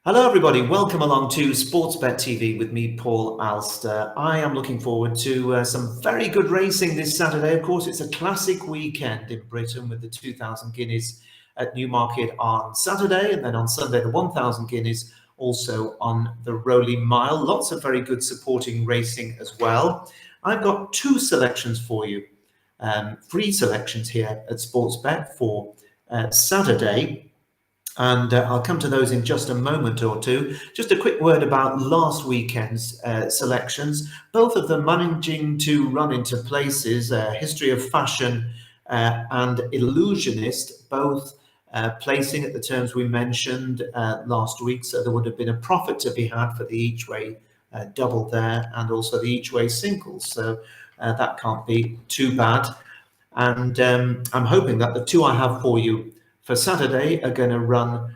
Hello everybody, welcome along to Sportsbet TV with me, Paul Alster. I am looking forward to some very good racing this Saturday. Of course, it's a classic weekend in Britain with the 2,000 guineas at Newmarket on Saturday, and then on Sunday the 1,000 guineas also on the Rolling Mile. Lots of very good supporting racing as well. I've got two selections for you, free selections here at Sportsbet for Saturday. And I'll come to those in just a moment or two. Just a quick word about last weekend's selections. Both of them managing to run into places. History of Fashion and Illusionist, both placing at the terms we mentioned last week. So there would have been a profit to be had for the each-way double there and also the each-way singles. So that can't be too bad. And I'm hoping that the two I have for you for Saturday are going to run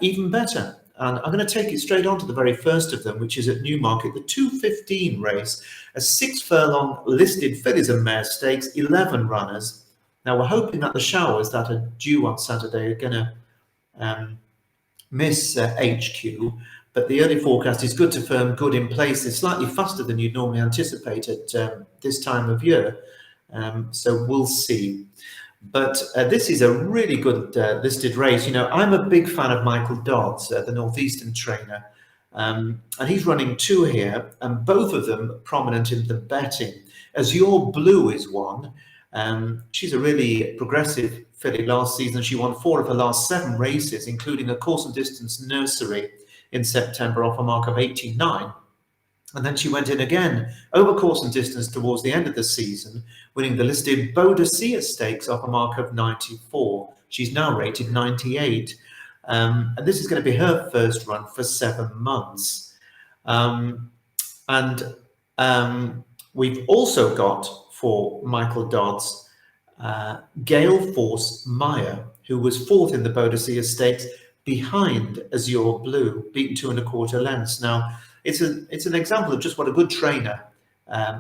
even better. And I'm going to take it straight on to the very first of them, which is at Newmarket, the 2:15 race, a 6-furlong listed fillies and mare stakes, 11 runners. Now we're hoping that the showers that are due on Saturday are going to miss HQ, but the early forecast is good to firm, good in place. It's slightly faster than you'd normally anticipate at this time of year. So we'll see. But this is a really good listed race. You know, I'm a big fan of Michael Dodds, the Northeastern trainer, and he's running two here, and both of them prominent in the betting. Azure Blue is one. She's a really progressive filly last season. She won 4 of her last 7 races, including a course and distance nursery in September off a mark of 89. And then she went in again over course and distance towards the end of the season, winning the listed Boadicea Stakes off a mark of 94. She's now rated 98. And this is going to be her first run for 7 months. We've also got for Michael Dodds, Gale Force Meyer, who was 4th in the Boadicea Stakes behind Azure Blue, beaten 2 1/4 lengths. Now, it's an example of just what a good trainer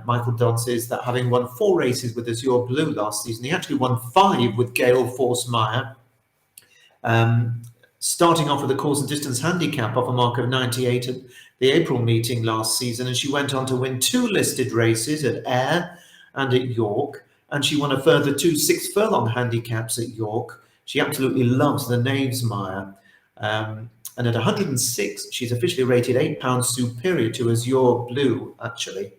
Michael Dodds is, that having won 4 races with Azure Blue last season, he actually won 5 with Gale Force Meyer, starting off with a course and distance handicap off a mark of 98 at the April meeting last season, and she went on to win 2 listed races at Ayr and at York, and she won a further 2 6-furlong handicaps at York. She absolutely loves the Knaves Mire. And at 106, she's officially rated £8 superior to Azure Blue, actually.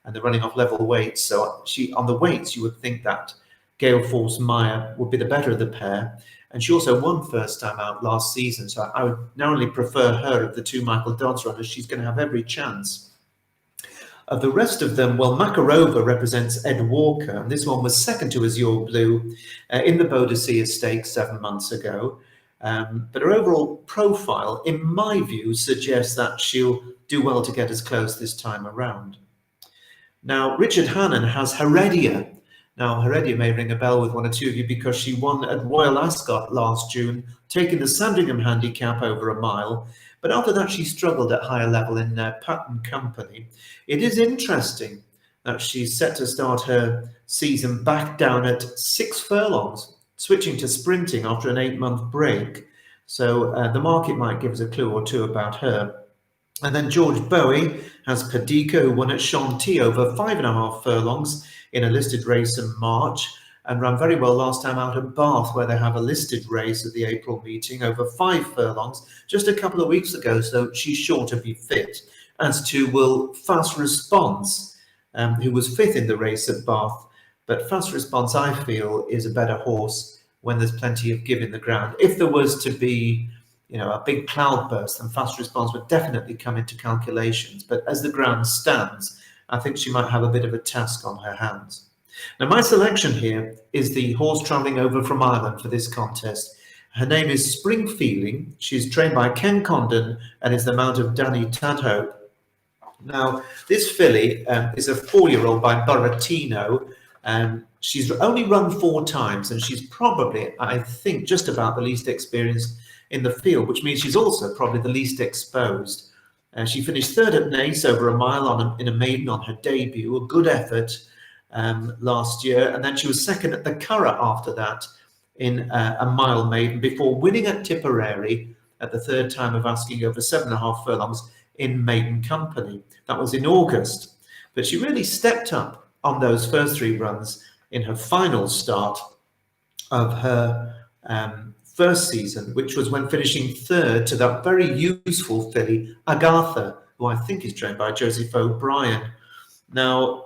And they're running off level weights. So she, on the weights, you would think that Gale Force Meyer would be the better of the pair. And she also won first time out last season. So I would narrowly prefer her of the 2 Michael Dodds runners. She's going to have every chance. Of the rest of them, well, Makarova represents Ed Walker. And this one was second to Azure Blue in the Boadicea Stakes 7 months ago. But her overall profile, in my view, suggests that she'll do well to get as close this time around. Now, Richard Hannon has Heredia. Now, Heredia may ring a bell with one or two of you because she won at Royal Ascot last June, taking the Sandringham handicap over a mile. But after that, she struggled at higher level in Patton Company. It is interesting that she's set to start her season back down at 6 furlongs, switching to sprinting after an 8-month break. So the market might give us a clue or two about her. And then George Bowie has Padika, who won at Chantilly over 5.5 furlongs in a listed race in March, and ran very well last time out at Bath, where they have a listed race at the April meeting over 5 furlongs just a couple of weeks ago. So she's sure to be fit. As to will Fast Response, who was 5th in the race at Bath. But Fast Response, I feel, is a better horse when there's plenty of give in the ground. If there was to be, a big cloudburst, then Fast Response would definitely come into calculations. But as the ground stands, I think she might have a bit of a task on her hands. Now, my selection here is the horse travelling over from Ireland for this contest. Her name is Springfielding. She's trained by Ken Condon and is the mount of Danny Tadhope. Now, this filly is a 4-year-old by Vafortino. She's only run 4 times, and she's probably, I think, just about the least experienced in the field, which means she's also probably the least exposed. She finished 3rd at Naas over a mile in a maiden on her debut, a good effort last year, and then she was 2nd at the Curragh after that in a mile maiden before winning at Tipperary at the third time of asking over 7.5 furlongs in maiden company. That was in August. But she really stepped up on those first 3 runs in her final start of her first season, which was when finishing third to that very useful filly, Agatha, who I think is trained by Joseph O'Brien. Now,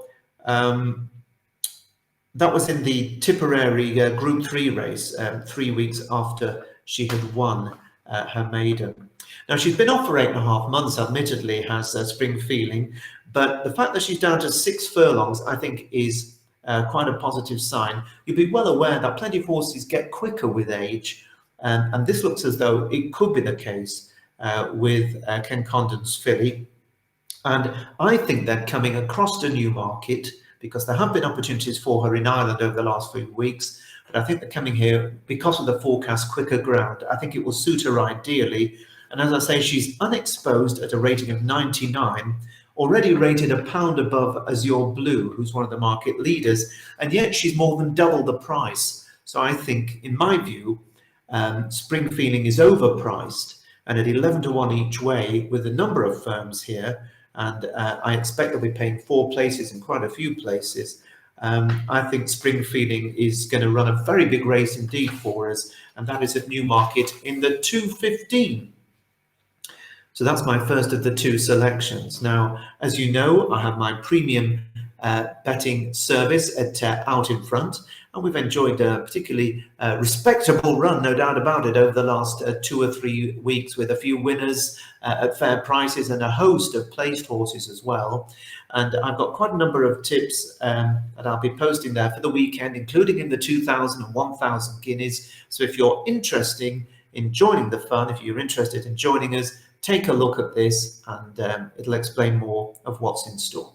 that was in the Tipperary Group 3 race, 3 weeks after she had won her maiden. Now, she's been off for 8.5 months, admittedly, has Springfielding, but the fact that she's down to 6 furlongs, I think, is quite a positive sign. You'll be well aware that plenty of horses get quicker with age, and this looks as though it could be the case with Ken Condon's filly. And I think they're coming across to Newmarket because there have been opportunities for her in Ireland over the last few weeks. But I think they're coming here because of the forecast quicker ground. I think it will suit her ideally. And as I say, she's unexposed at a rating of 99, already rated a pound above Azure Blue, who's one of the market leaders. And yet she's more than double the price. So I think, in my view, Springfielding is overpriced. And at 11 to 1 each way, with a number of firms here, and I expect they'll be paying 4 places in quite a few places. I think Springfielding is going to run a very big race indeed for us, and that is at Newmarket in the 2:15. So that's my first of the 2 selections. Now, as you know, I have my premium betting service at Out in Front, and we've enjoyed a particularly respectable run, no doubt about it, over the last 2 or 3 weeks with a few winners at fair prices and a host of placed horses as well. And I've got quite a number of tips that I'll be posting there for the weekend, including in the 2,000 and 1,000 guineas. So if you're interested in joining the fun, if you're interested in joining us, take a look at this and it'll explain more of what's in store.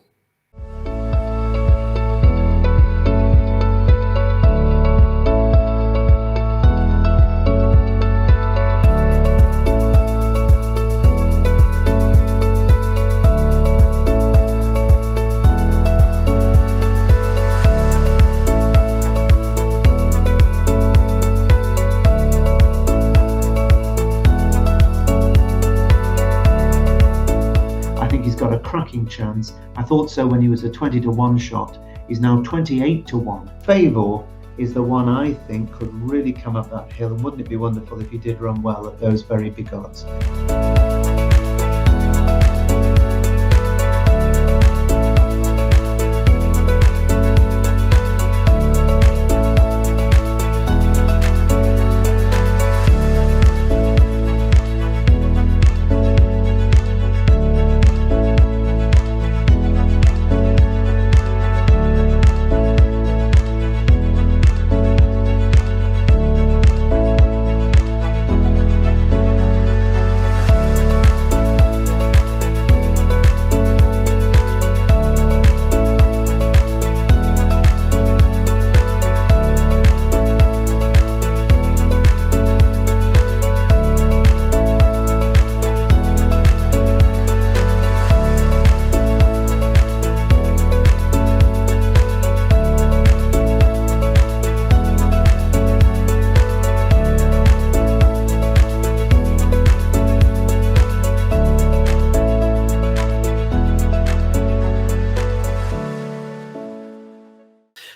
Chance. I thought so when he was a 20 to 1 shot. He's now 28 to 1. Favor is the one I think could really come up that hill, and wouldn't it be wonderful if he did run well at those very big odds?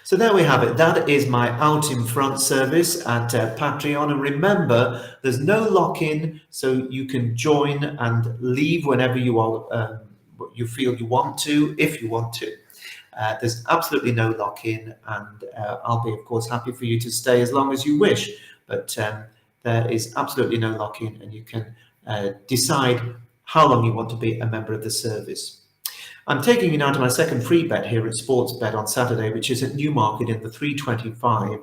So there we have it. That is my Out in Front service at Patreon. And remember, there's no lock-in, so you can join and leave whenever you are, you feel you want to, if you want to. There's absolutely no lock-in, and I'll be, of course, happy for you to stay as long as you wish. But there is absolutely no lock-in, and you can decide how long you want to be a member of the service. I'm taking you now to my second free bet here at Sportsbet on Saturday, which is at Newmarket in the 325.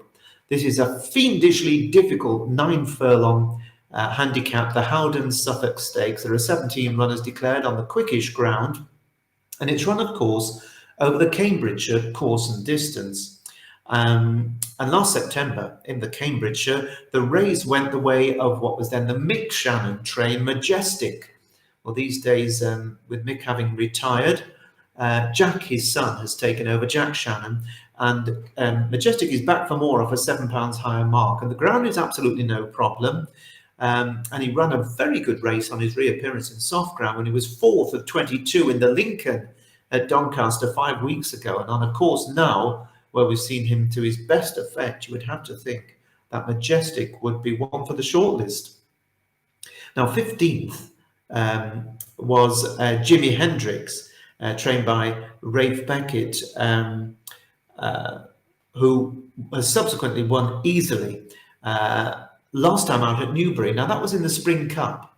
This is a fiendishly difficult 9 furlong handicap, the Howden Suffolk Stakes. There are 17 runners declared on the quickish ground, and it's run, of course, over the Cambridgeshire course and distance. And last September in the Cambridgeshire, the race went the way of what was then the Mick Shannon train, Majestic. Well, these days, with Mick having retired, Jack, his son, has taken over, Jack Shannon, and Majestic is back for more off a £7 higher mark. And the ground is absolutely no problem. And he ran a very good race on his reappearance in soft ground when he was 4th of 22 in the Lincoln at Doncaster 5 weeks ago. And on a course now where we've seen him to his best effect, you would have to think that Majestic would be one for the shortlist. Now, 15th was Jimi Hendrix, trained by Rafe Beckett, who has subsequently won easily last time out at Newbury. Now, that was in the Spring Cup,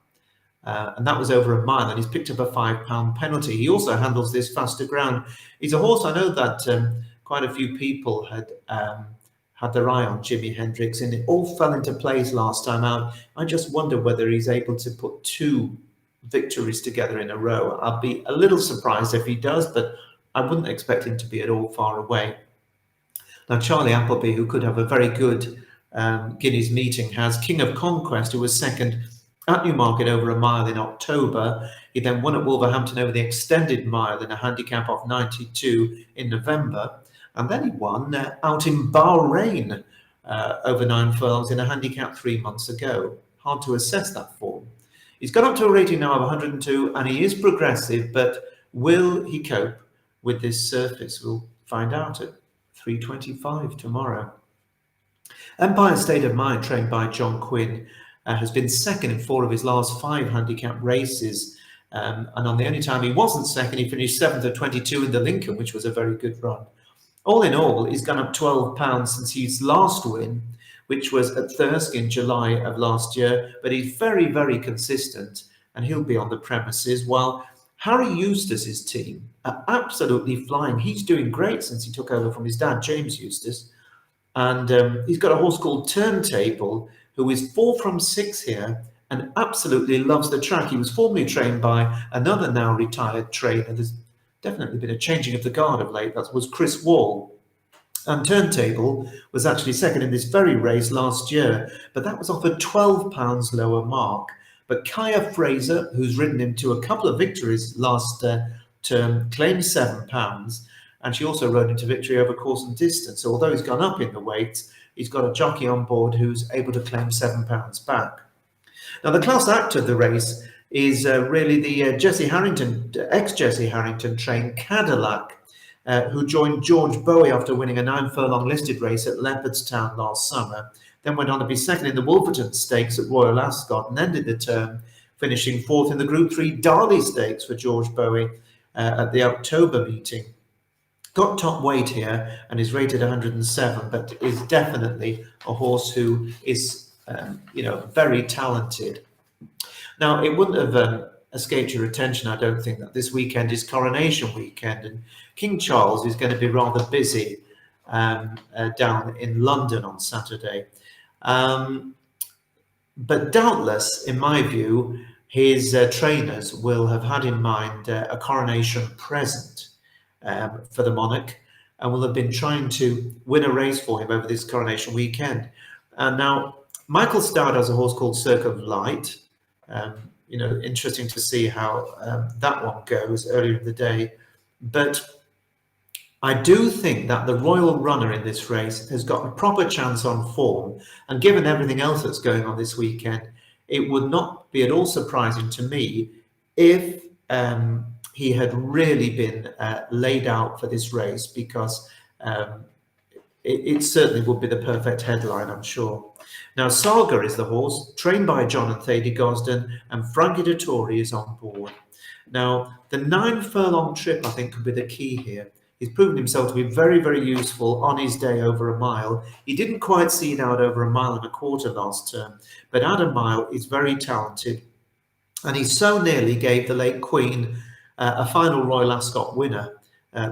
and that was over a mile, and he's picked up a £5 penalty. He also handles this faster ground. He's a horse, I know that quite a few people had had their eye on Jimi Hendrix, and it all fell into place last time out. I just wonder whether he's able to put 2 victories together in a row. I'll be a little surprised if he does, but I wouldn't expect him to be at all far away. Now, Charlie Appleby, who could have a very good Guineas meeting, has King of Conquest, who was second at Newmarket over a mile in October. He then won at Wolverhampton over the extended mile in a handicap of 92 in November. And then he won out in Bahrain over 9 furlongs in a handicap 3 months ago. Hard to assess that form. He's got up to a rating now of 102, and he is progressive, but will he cope with this surface? We'll find out at 3:25 tomorrow. Empire State of Mind, trained by John Quinn, has been second in 4 of his last 5 handicap races. And on the only time he wasn't second, he finished 7th of 22 in the Lincoln, which was a very good run. All in all, he's gone up £12 since his last win, which was at Thirsk in July of last year. But he's very, very consistent, and he'll be on the premises, while Harry Eustace's team are absolutely flying. He's doing great since he took over from his dad, James Eustace. And he's got a horse called Turntable, who is 4 from 6 here and absolutely loves the track. He was formerly trained by another now retired trainer. There's definitely been a changing of the guard of late. That was Chris Wall. And Turntable was actually second in this very race last year, but that was off a £12 lower mark. But Kaya Fraser, who's ridden him to a couple of victories last term, claimed £7, and she also rode into victory over course and distance. So although he's gone up in the weights, he's got a jockey on board who's able to claim £7 back. Now, the class act of the race is really the Jesse Harrington, ex-Jesse Harrington trained Cadillac, who joined George Bowie after winning a 9-furlong listed race at Leopardstown last summer, then went on to be second in the Wolverton Stakes at Royal Ascot and ended the term finishing 4th in the Group 3 Darley Stakes for George Bowie at the October meeting. Got top weight here and is rated 107, but is definitely a horse who is, very talented. Now, it wouldn't have escaped your attention, I don't think, that this weekend is Coronation Weekend, and King Charles is going to be rather busy down in London on Saturday. But doubtless, in my view, his trainers will have had in mind a coronation present for the Monarch, and will have been trying to win a race for him over this coronation weekend. And now, Michael Stoud has a horse called Cirque of Light. Interesting to see how that one goes earlier in the day. But I do think that the Royal Runner in this race has got a proper chance on form. And given everything else that's going on this weekend, it would not be at all surprising to me if he had really been laid out for this race, because it certainly would be the perfect headline, I'm sure. Now, Saga is the horse, trained by John and Thady Gosden, and Frankie Dettori is on board. Now, the 9-furlong trip, I think, could be the key here. He's proven himself to be very, very useful on his day over a mile. He didn't quite see it out over a mile and a quarter last term, but at a mile, he's very talented. And he so nearly gave the late Queen a final Royal Ascot winner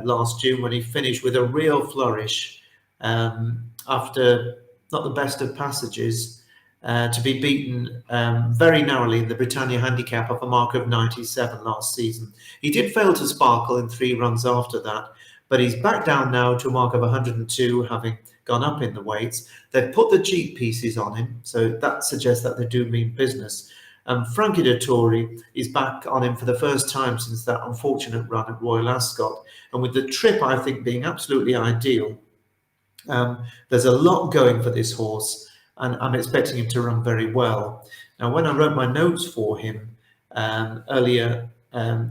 last June, when he finished with a real flourish after not the best of passages, to be beaten very narrowly in the Britannia handicap of a mark of 97 last season. He did fail to sparkle in 3 runs after that, but he's back down now to a mark of 102, having gone up in the weights. They've put the cheek pieces on him, so that suggests that they do mean business. Frankie Dettori is back on him for the first time since that unfortunate run at Royal Ascot. And with the trip, I think, being absolutely ideal, there's a lot going for this horse, and I'm expecting him to run very well. Now, when I wrote my notes for him earlier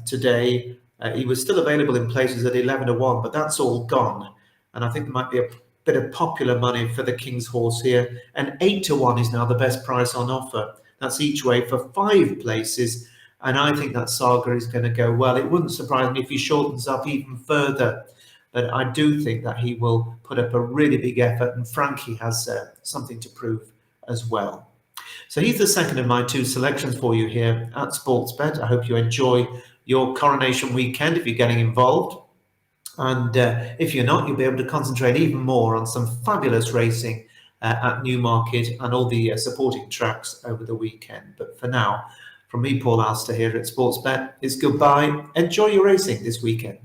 today, he was still available in places at 11-1, but that's all gone. And I think there might be a bit of popular money for the King's Horse here. And 8-1 is now the best price on offer. That's each way for 5 places. And I think that Saga is going to go well. It wouldn't surprise me if he shortens up even further. But I do think that he will put up a really big effort. And Frankie has something to prove as well. So he's the second of my 2 selections for you here at Sportsbet. I hope you enjoy your coronation weekend if you're getting involved. And if you're not, you'll be able to concentrate even more on some fabulous racing at Newmarket and all the supporting tracks over the weekend. But for now, from me, Paul Alster here at Sportsbet, it's goodbye. Enjoy your racing this weekend.